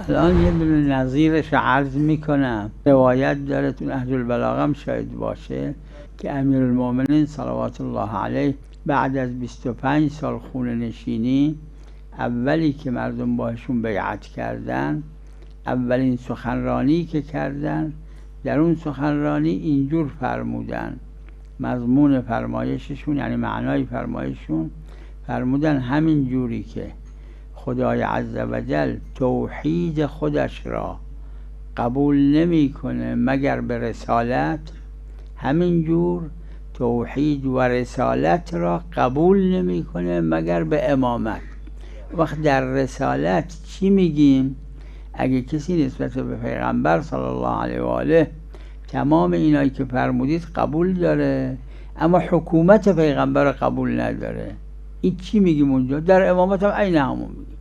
الان یه دونه نظیرش عرض میکنم. روایت داره تو نهج البلاغه هم شاید باشه که امیرالمومنین صلوات الله علیه بعد از 25 سال خونه نشینی، اولی که مردم باهاشون بیعت کردن، اولین سخنرانی که کردن، در اون سخنرانی اینجور فرمودن، مضمون فرمایششون یعنی معنای فرمایششون فرمودن همین جوری که خدای عزوجل توحید خودش را قبول نمیکنه مگر به رسالت، همین جور توحید و رسالت را قبول نمیکنه مگر به امامت. وقت در رسالت چی میگیم؟ اگه کسی نسبت به پیغمبر صلی الله علیه و آله تمام اینایی که فرمودید قبول داره اما حکومت پیغمبر قبول نداره، این چی میگیم اونجا؟ در امامت هم عین همون میگیم.